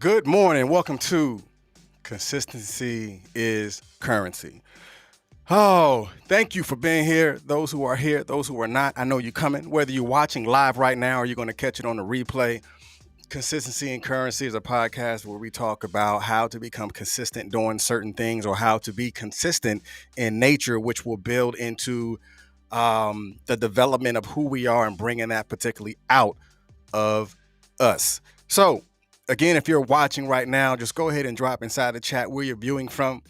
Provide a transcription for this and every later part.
Good morning. Welcome to Consistency is Currency. Oh, thank you for being here. Those who are here, those who are not, I know you're coming. Whether you're watching live right now or you're going to catch it on the replay, Consistency and Currency is a podcast where we talk about how to become consistent doing certain things or how to be consistent in nature, which will build into the development of who we are and bringing that particularly out of us. So, again, if you're watching right now, just go ahead and drop inside the chat where you're viewing from.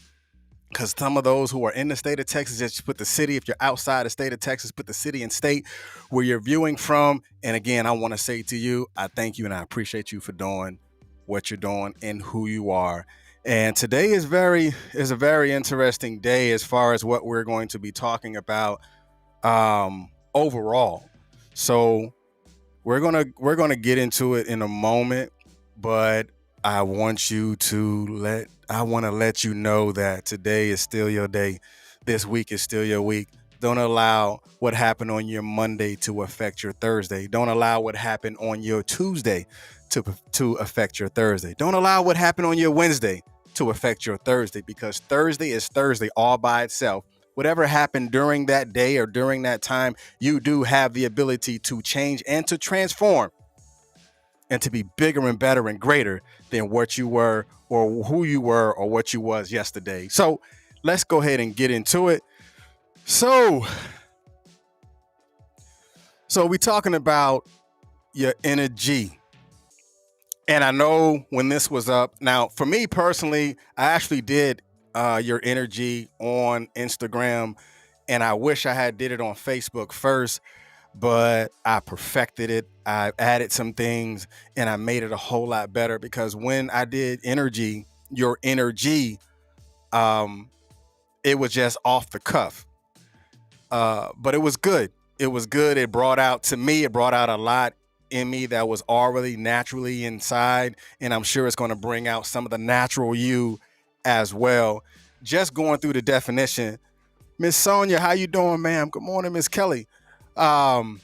Because some of those who are in the state of Texas, just put the city. If you're outside the state of Texas, put the city and state where you're viewing from. And again, I want to say to you, I thank you and I appreciate you for doing what you're doing and who you are. And today is a very interesting day as far as what we're going to be talking about overall. So we're gonna get into it in a moment, but I want to let you know that today is still your day. This week is still your week. Don't allow what happened on your Monday to affect your Thursday. Don't allow what happened on your Tuesday to affect your Thursday. Don't allow what happened on your Wednesday to affect your Thursday, because Thursday is Thursday all by itself. Whatever happened during that day or during that time, you do have the ability to change and to transform and to be bigger and better and greater than what you were or who you were or what you was yesterday. So let's go ahead and get into it. So we're talking about your energy. And I know when this was up, now for me personally, I actually did your energy on Instagram, and I wish I had did it on Facebook first, but I perfected it. I added some things and I made it a whole lot better, because when I did your energy, it was just off the cuff. But it was good. It was good. It brought out a lot in me that was already naturally inside. And I'm sure it's going to bring out some of the natural you as well. Just going through the definition. Miss Sonia, how you doing, ma'am? Good morning, Miss Kelly. You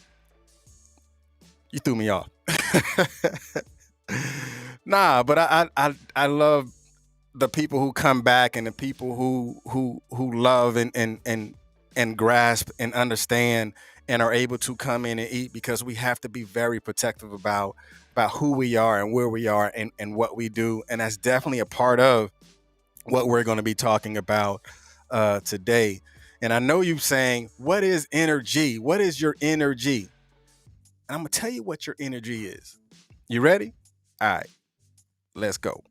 threw me off. Nah, but I love the people who come back and the people who love and grasp and understand and are able to come in and eat, because we have to be very protective about who we are and where we are and what we do. And that's definitely a part of what we're going to be talking about today. And I know you're saying, what is energy? What is your energy? And I'm going to tell you what your energy is. You ready? All right, let's go.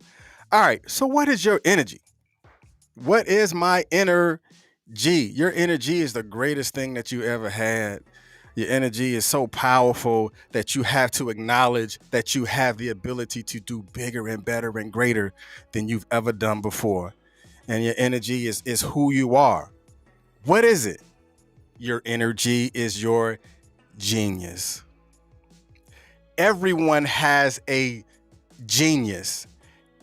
All right, so what is your energy? What is my energy? Your energy is the greatest thing that you ever had. Your energy is so powerful that you have to acknowledge that you have the ability to do bigger and better and greater than you've ever done before. And your energy is who you are. What is it? Your energy is your genius. Everyone has a genius.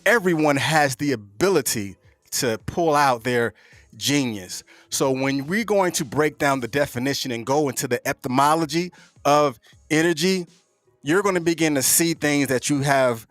Everyone has the ability to pull out their genius. So when we're going to break down the definition and go into the etymology of energy, you're going to begin to see things that you have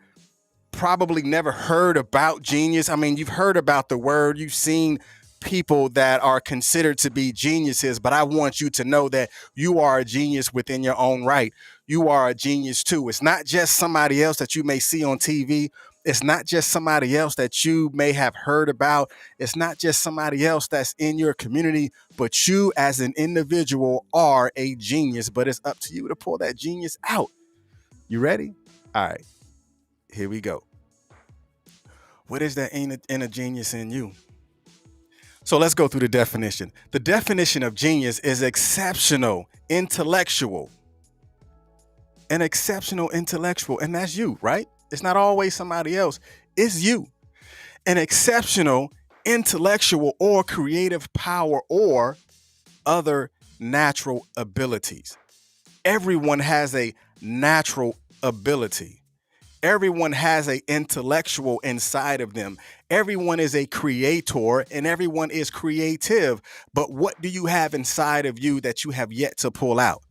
probably never heard about genius. I mean, you've heard about the word, you've seen people that are considered to be geniuses, but I want you to know that you are a genius within your own right. You are a genius too. It's not just somebody else that you may see on TV. It's not just somebody else that you may have heard about. It's not just somebody else that's in your community, but you as an individual are a genius, but it's up to you to pull that genius out. You ready? All right, here we go. What is that inner genius in you? So let's go through the definition. The definition of genius is exceptional intellectual. An exceptional intellectual, and that's you, right? It's not always somebody else. It's you. An exceptional intellectual or creative power or other natural abilities. Everyone has a natural ability. Everyone has an intellectual inside of them. Everyone is a creator and everyone is creative. But what do you have inside of you that you have yet to pull out?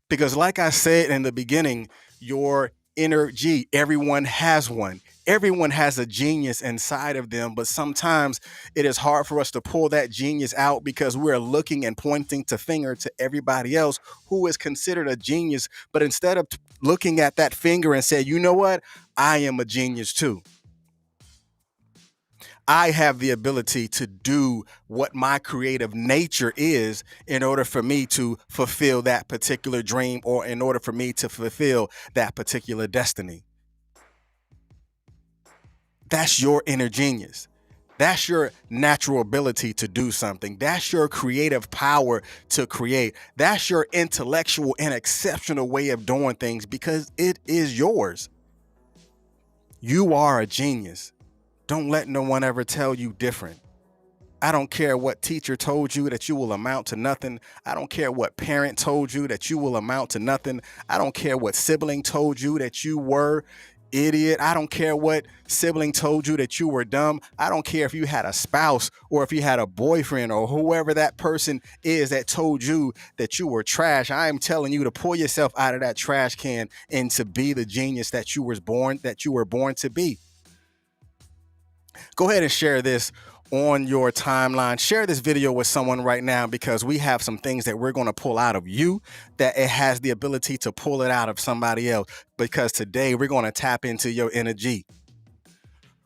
Because like I said in the beginning, your energy, everyone has one. Everyone has a genius inside of them, but sometimes it is hard for us to pull that genius out because we're looking and pointing to finger to everybody else who is considered a genius. But instead of looking at that finger and say, you know what, I am a genius too. I have the ability to do what my creative nature is in order for me to fulfill that particular dream or in order for me to fulfill that particular destiny. That's your inner genius. That's your natural ability to do something. That's your creative power to create. That's your intellectual and exceptional way of doing things because it is yours. You are a genius. Don't let no one ever tell you different. I don't care what teacher told you that you will amount to nothing. I don't care what parent told you that you will amount to nothing. I don't care what sibling told you that you were idiot. I don't care what sibling told you that you were dumb. I don't care if you had a spouse or if you had a boyfriend or whoever that person is that told you that you were trash. I am telling you to pull yourself out of that trash can and to be the genius that you were born to be. Go ahead and share this on your timeline. Share this video with someone right now because we have some things that we're going to pull out of you that it has the ability to pull it out of somebody else. Because today we're going to tap into your energy.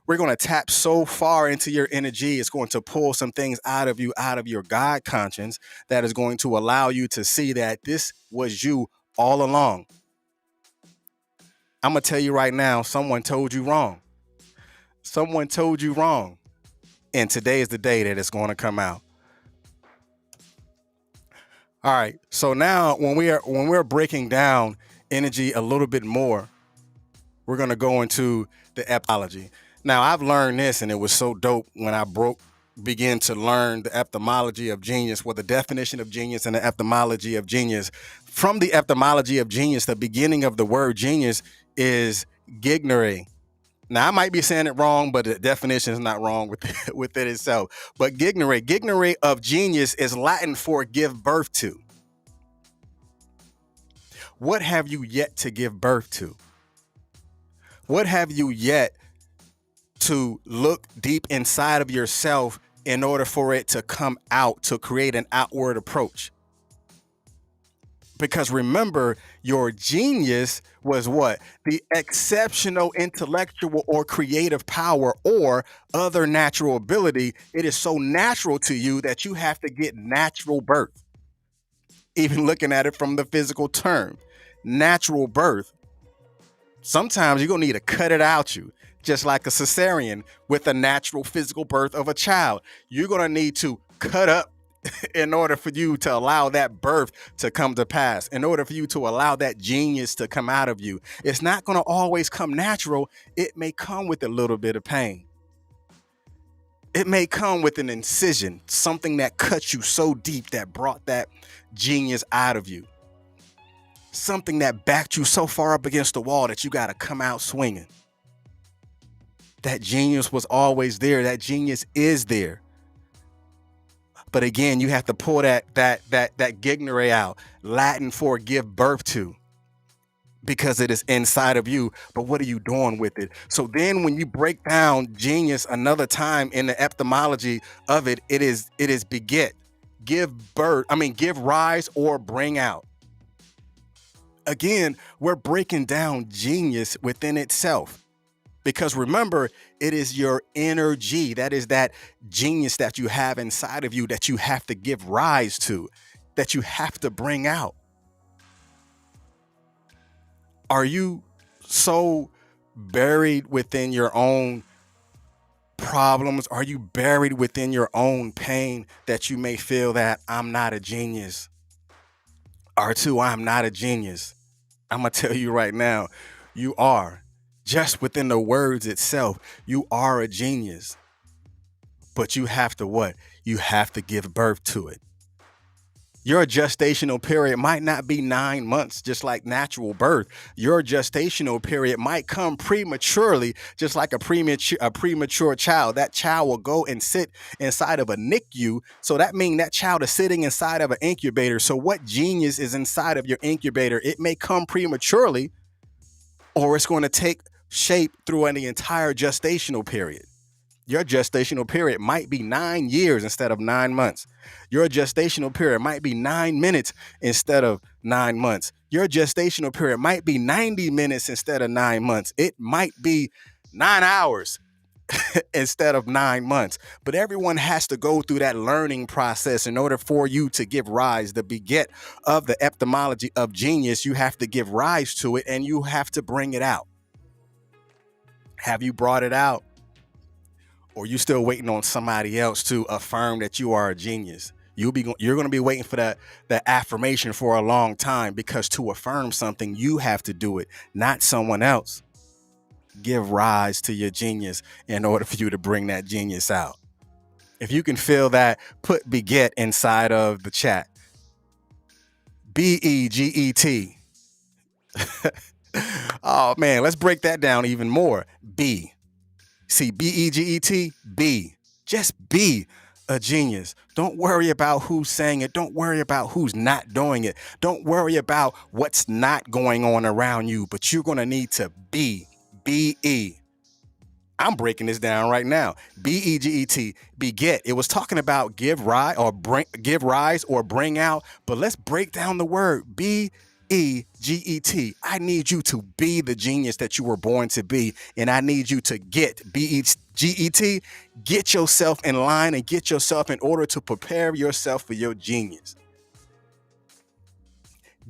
We're going to tap so far into your energy. It's going to pull some things out of you, out of your God conscience that is going to allow you to see that this was you all along. I'm going to tell you right now, someone told you wrong. Someone told you wrong. And today is the day that it's going to come out. All right. So now when we're breaking down energy a little bit more, we're going to go into the etymology. Now I've learned this and it was so dope when I began to learn the etymology of genius, the definition of genius and the etymology of genius. From the etymology of genius, the beginning of the word genius is gignere. Now, I might be saying it wrong, but the definition is not wrong with it itself. But gignere of genius is Latin for give birth to. What have you yet to give birth to? What have you yet to look deep inside of yourself in order for it to come out, to create an outward approach? Because remember, your genius was what? The exceptional intellectual or creative power or other natural ability. It is so natural to you that you have to get natural birth. Even looking at it from the physical term, natural birth. Sometimes you're going to need to cut it out you, just like a cesarean with a natural physical birth of a child. You're going to need to cut up in order for you to allow that birth to come to pass, in order for you to allow that genius to come out of you. It's not going to always come natural. It may come with a little bit of pain. It may come with an incision, something that cut you so deep that brought that genius out of you. Something that backed you so far up against the wall that you got to come out swinging. That genius was always there. That genius is there. But again, you have to pull that gignere out, Latin for give birth to, because it is inside of you. But what are you doing with it? So then when you break down genius another time in the etymology of it, it is beget, give rise or bring out. Again, we're breaking down genius within itself. Because remember, it is your energy. That is that genius that you have inside of you that you have to give rise to, that you have to bring out. Are you so buried within your own problems? Are you buried within your own pain that you may feel that I'm not a genius? Or two, I'm not a genius. I'm going to tell you right now, you are. Just within the words itself, you are a genius. But you have to what? You have to give birth to it. Your gestational period might not be 9 months, just like natural birth. Your gestational period might come prematurely, just like a premature child. That child will go and sit inside of a NICU. So that means that child is sitting inside of an incubator. So what genius is inside of your incubator? It may come prematurely, or it's going to take shape through the entire gestational period. Your gestational period might be 9 years instead of 9 months. Your gestational period might be 9 minutes instead of 9 months. Your gestational period might be 90 minutes instead of 9 months. It might be 9 hours instead of 9 months. But everyone has to go through that learning process in order for you to give rise, the beget of the etymology of genius. You have to give rise to it and you have to bring it out. Have you brought it out? Or you still waiting on somebody else to affirm that you are a genius? You're going to be waiting for that affirmation for a long time, because to affirm something, you have to do it, not someone else. Give rise to your genius in order for you to bring that genius out. If you can feel that, put beget inside of the chat. BEGET. Oh man, let's break that down even more. B. See, BEGET, be. Just be a genius. Don't worry about who's saying it. Don't worry about who's not doing it. Don't worry about what's not going on around you, but you're going to need to be. B-E. I'm breaking this down right now. BEGET, beget. It was talking about give rise or bring out, but let's break down the word. BEGET. I need you to be the genius that you were born to be, and I need you to get BEGET. Get yourself in line and get yourself in order to prepare yourself for your genius.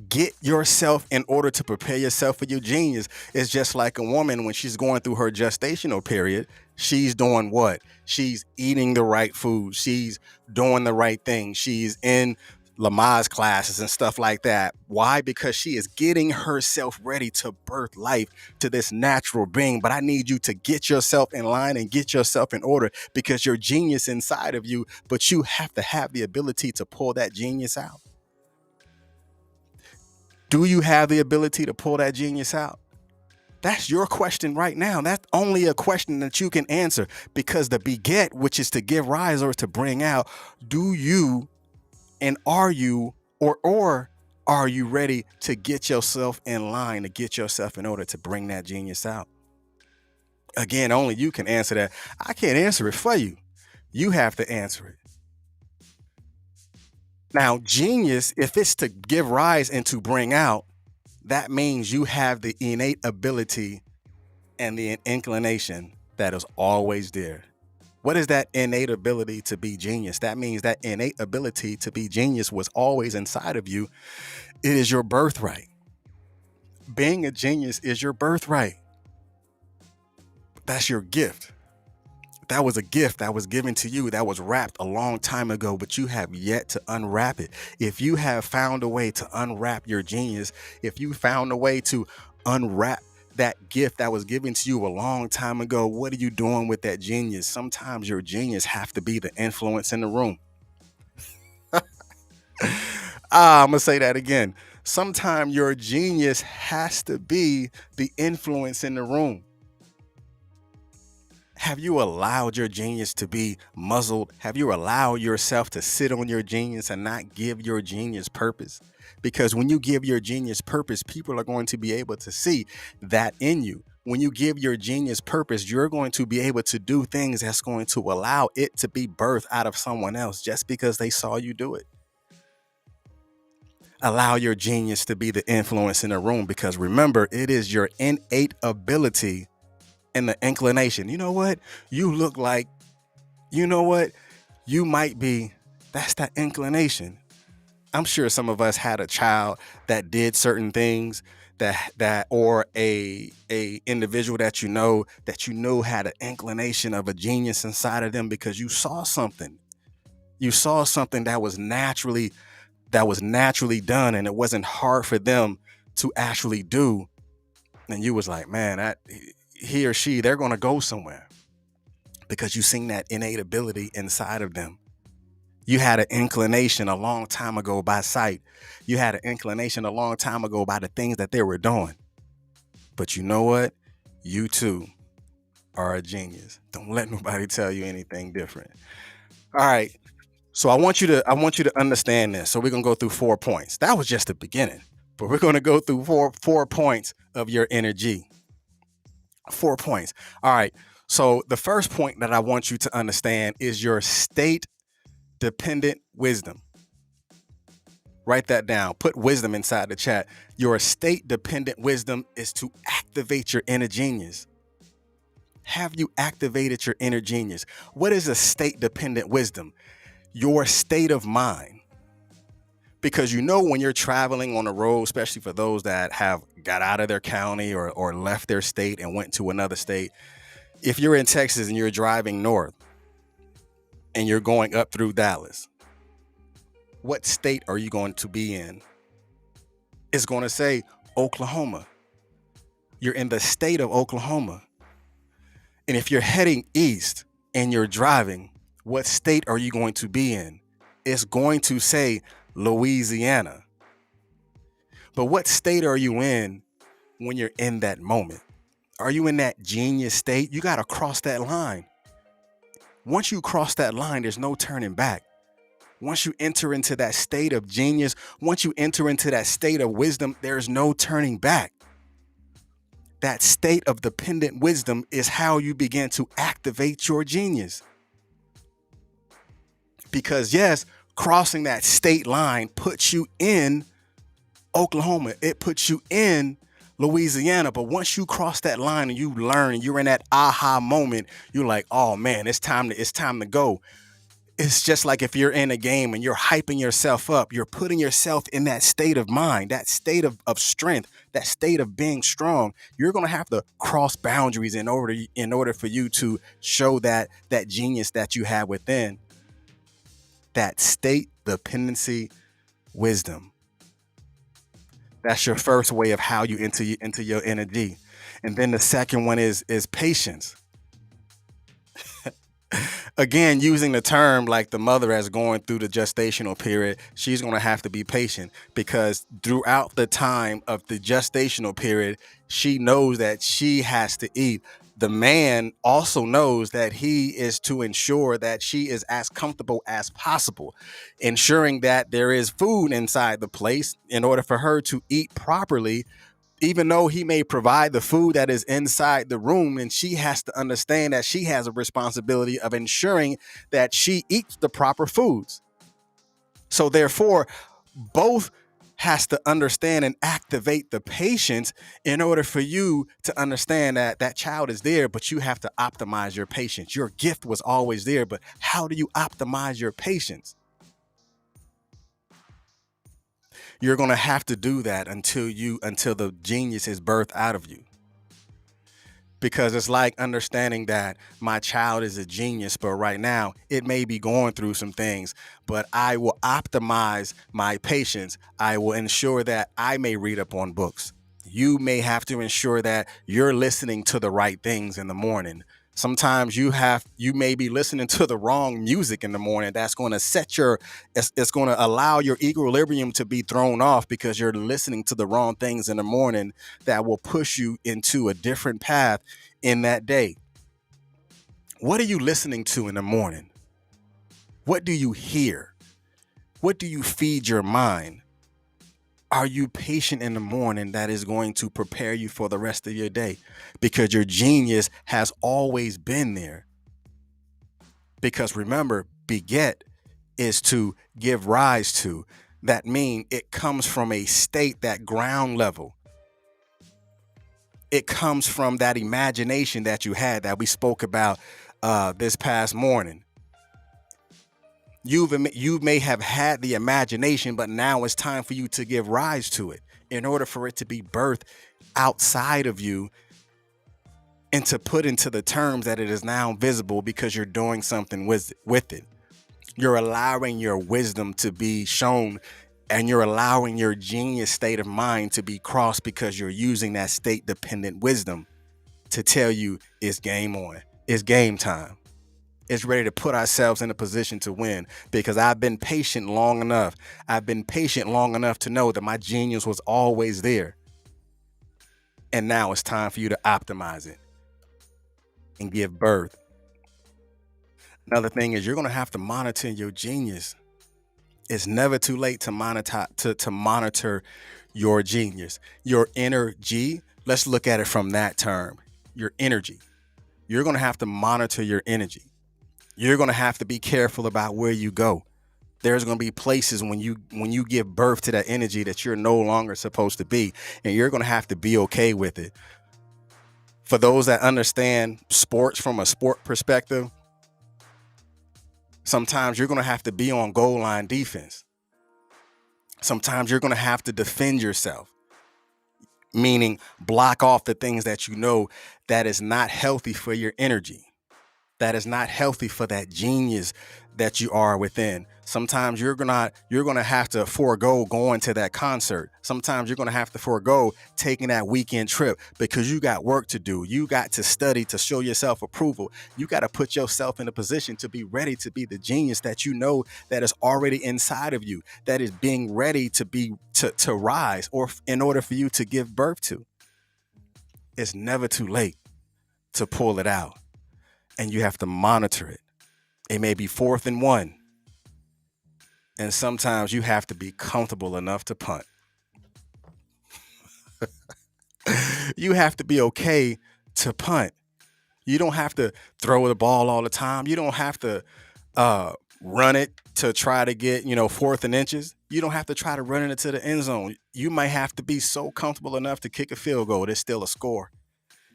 Get yourself in order to prepare yourself for your genius. It's just like a woman when she's going through her gestational period. She's doing what? She's eating the right food. She's doing the right thing. She's in Lamaze classes and stuff like that. Why? Because she is getting herself ready to birth life to this natural being. But I need you to get yourself in line and get yourself in order, because your genius inside of you, but you have to have the ability to pull that genius out. Do you have the ability to pull that genius out? That's your question right now. That's only a question that you can answer, because the beget, which is to give rise or to bring out, do you and are you or are you ready to get yourself in line, to get yourself in order to bring that genius out? Again, only you can answer that. I can't answer it for you. You have to answer it. Now, genius, if it's to give rise and to bring out, that means you have the innate ability and the inclination that is always there. What is that innate ability to be genius? That means that innate ability to be genius was always inside of you. It is your birthright. Being a genius is your birthright. That's your gift. That was a gift that was given to you, that was wrapped a long time ago, but you have yet to unwrap it. If you have found a way to unwrap your genius, if you found a way to unwrap that gift that was given to you a long time ago, what are you doing with that genius? Sometimes your genius have to be the influence in the room. I'm gonna say that again. Sometimes your genius has to be the influence in the room. Have you allowed your genius to be muzzled? Have you allowed yourself to sit on your genius and not give your genius purpose? Because when you give your genius purpose, people are going to be able to see that in you. When you give your genius purpose, you're going to be able to do things that's going to allow it to be birthed out of someone else just because they saw you do it. Allow your genius to be the influence in the room, because remember, it is your innate ability and the inclination. You know what? You look like, you know what? You might be, that's that inclination. I'm sure some of us had a child that did certain things or a individual that you know had an inclination of a genius inside of them, because you saw something. You saw something that was naturally done, and it wasn't hard for them to actually do. And you was like, man, he or she, they're going to go somewhere, because you seen that innate ability inside of them. You had an inclination a long time ago by sight. You had an inclination a long time ago by the things that they were doing. But you know what? You too are a genius. Don't let nobody tell you anything different. All right. So I want you to understand this. So we're going to go through 4 points. That was just the beginning, but we're going to go through four points of your energy. 4 points. All right. So the first point that I want you to understand is your state dependent wisdom. Write that down. Put wisdom inside the chat. Your state dependent wisdom is to activate your inner genius. Have you activated your inner genius? What is a state dependent wisdom? Your state of mind. Because you know when you're traveling on the road, especially for those that have got out of their county or left their state and went to another state, if you're in Texas and you're driving north and you're going up through Dallas, what state are you going to be in? It's going to say Oklahoma. You're in the state of Oklahoma. And if you're heading east and you're driving, what state are you going to be in? It's going to say Louisiana. But what state are you in when you're in that moment? Are you in that genius state? You got to cross that line. Once you cross that line, there's no turning back. Once you enter into that state of genius, once you enter into that state of wisdom, there's no turning back. That state of dependent wisdom is how you begin to activate your genius. Because yes, crossing that state line puts you in Oklahoma. It puts you in Louisiana. But once you cross that line and you learn and you're in that aha moment, you're like, oh man, it's time to go. It's just like if you're in a game and you're hyping yourself up, you're putting yourself in that state of mind, that state of strength, that state of being strong. You're going to have to cross boundaries in order for you to show that genius that you have within. That state dependency wisdom. That's your first way of how you enter your energy. And then the second one is patience. Again, using the term like the mother as going through the gestational period, she's going to have to be patient because throughout the time of the gestational period, she knows that she has to eat. The man also knows that he is to ensure that she is as comfortable as possible, ensuring that there is food inside the place in order for her to eat properly. Even though he may provide the food that is inside the room, and she has to understand that she has a responsibility of ensuring that she eats the proper foods. So therefore, both has to understand and activate the patience in order for you to understand that that child is there, but you have to optimize your patience. Your gift was always there, but how do you optimize your patience? You're going to have to do that until the genius is birthed out of you. Because it's like understanding that my child is a genius, but right now it may be going through some things, but I will optimize my patience. I will ensure that I may read up on books. You may have to ensure that you're listening to the right things in the morning. Sometimes you may be listening to the wrong music in the morning. That's going to it's going to allow your equilibrium to be thrown off because you're listening to the wrong things in the morning that will push you into a different path in that day. What are you listening to in the morning? What do you hear? What do you feed your mind? Are you patient in the morning that is going to prepare you for the rest of your day? Because your genius has always been there. Because remember, beget is to give rise to. That means it comes from a state, that ground level. It comes from that imagination that you had that we spoke about this past morning. You may have had the imagination, but now it's time for you to give rise to it in order for it to be birthed outside of you and to put into the terms that it is now visible because you're doing something with it. You're allowing your wisdom to be shown and you're allowing your genius state of mind to be crossed because you're using that state dependent wisdom to tell you it's game on. It's game time. It's ready to put ourselves in a position to win because I've been patient long enough. I've been patient long enough to know that my genius was always there. And now it's time for you to optimize it and give birth. Another thing is you're going to have to monitor your genius. It's never too late to monitor your genius, your inner G. Let's look at it from that term. your energy. You're going to have to monitor your energy. You're going to have to be careful about where you go. There's going to be places when you give birth to that energy that you're no longer supposed to be, and you're going to have to be okay with it. For those that understand sports from a sport perspective, sometimes you're going to have to be on goal line defense. Sometimes you're going to have to defend yourself, meaning block off the things that you know that is not healthy for your energy, that is not healthy for that genius that you are within. Sometimes you're gonna have to forego going to that concert. Sometimes you're gonna have to forego taking that weekend trip because you got work to do. You got to study to show yourself approval. You got to put yourself in a position to be ready to be the genius that you know that is already inside of you, that is being ready to rise, or in order for you to give birth to. It's never too late to pull it out, and you have to monitor it. It may be 4th and 1. And sometimes you have to be comfortable enough to punt. You have to be okay to punt. You don't have to throw the ball all the time. You don't have to run it to try to get, 4th and inches. You don't have to try to run it into the end zone. You might have to be so comfortable enough to kick a field goal. It's still a score.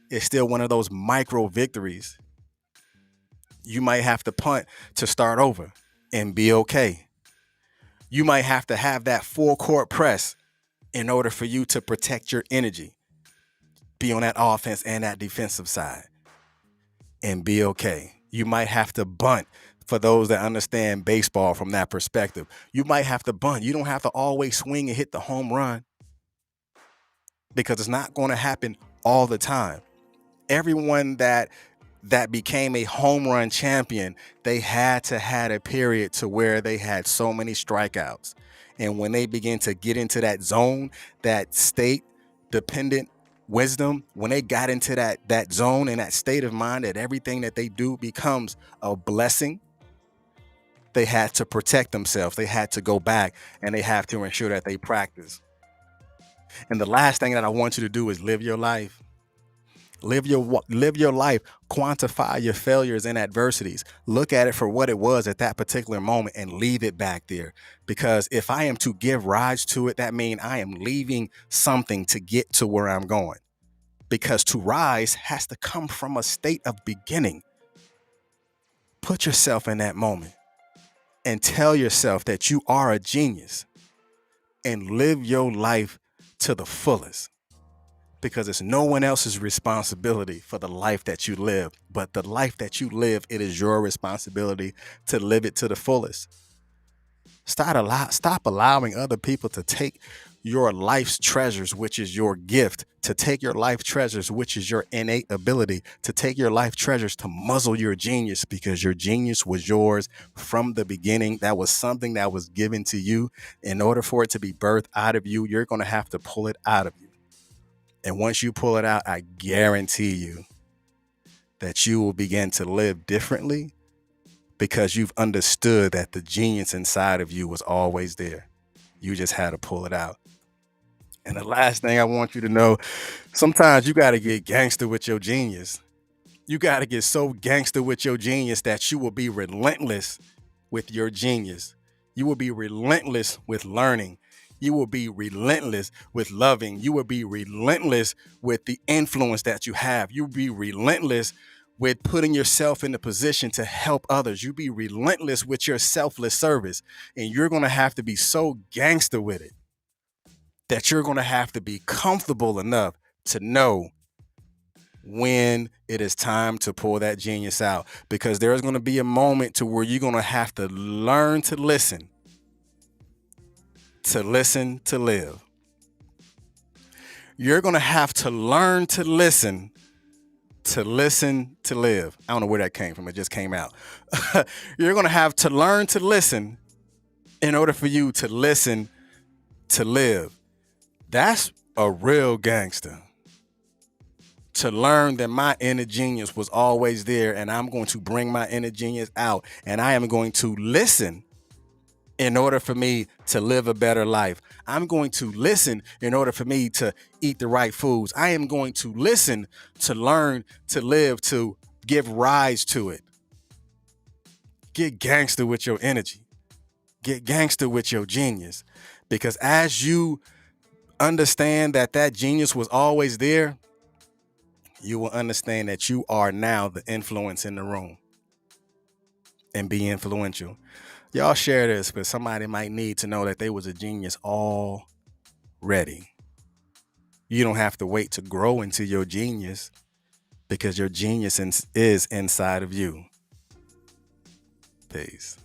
It's still one of those micro victories. You might have to punt to start over and be okay. You might have to have that full court press in order for you to protect your energy, be on that offense and that defensive side, and be okay. You might have to bunt for those that understand baseball from that perspective. You might have to bunt. You don't have to always swing and hit the home run because it's not going to happen all the time. Everyone that became a home run champion, they had to had a period to where they had so many strikeouts. And when they begin to get into that zone, that state dependent wisdom, when they got into that zone and that state of mind that everything that they do becomes a blessing, they had to protect themselves. They had to go back and they have to ensure that they practice. And the last thing that I want you to do is live your life. Live your life. Quantify your failures and adversities. Look at it for what it was at that particular moment and leave it back there. Because if I am to give rise to it, that means I am leaving something to get to where I'm going. Because to rise has to come from a state of beginning. Put yourself in that moment and tell yourself that you are a genius and live your life to the fullest. Because it's no one else's responsibility for the life that you live, but the life that you live, it is your responsibility to live it to the fullest. Stop allowing other people to take your life's treasures, which is your gift, to take your life treasures, which is your innate ability, to take your life treasures to muzzle your genius, because your genius was yours from the beginning. That was something that was given to you. In order for it to be birthed out of you, you're going to have to pull it out of you. And once you pull it out, I guarantee you that you will begin to live differently because you've understood that the genius inside of you was always there. You just had to pull it out. And the last thing I want you to know, sometimes you got to get gangster with your genius. You got to get so gangster with your genius that you will be relentless with your genius. You will be relentless with learning. You will be relentless with loving. You will be relentless with the influence that you have. You'll be relentless with putting yourself in a position to help others. You'll be relentless with your selfless service. And you're going to have to be so gangster with it that you're going to have to be comfortable enough to know when it is time to pull that genius out. Because there's going to be a moment to where you're going to have to learn to listen. To listen, to live. You're going to have to learn to listen, to live. I don't know where that came from. It just came out. You're going to have to learn to listen in order for you to listen, to live. That's a real gangster. To learn that my inner genius was always there and I'm going to bring my inner genius out and I am going to listen in order for me to live a better life. I'm going to listen in order for me to eat the right foods. I am going to listen to learn, to live, to give rise to it. Get gangster with your energy. Get gangster with your genius. Because as you understand that that genius was always there, you will understand that you are now the influence in the room and be influential. Y'all share this because somebody might need to know that they was a genius already. You don't have to wait to grow into your genius because your genius is inside of you. Peace.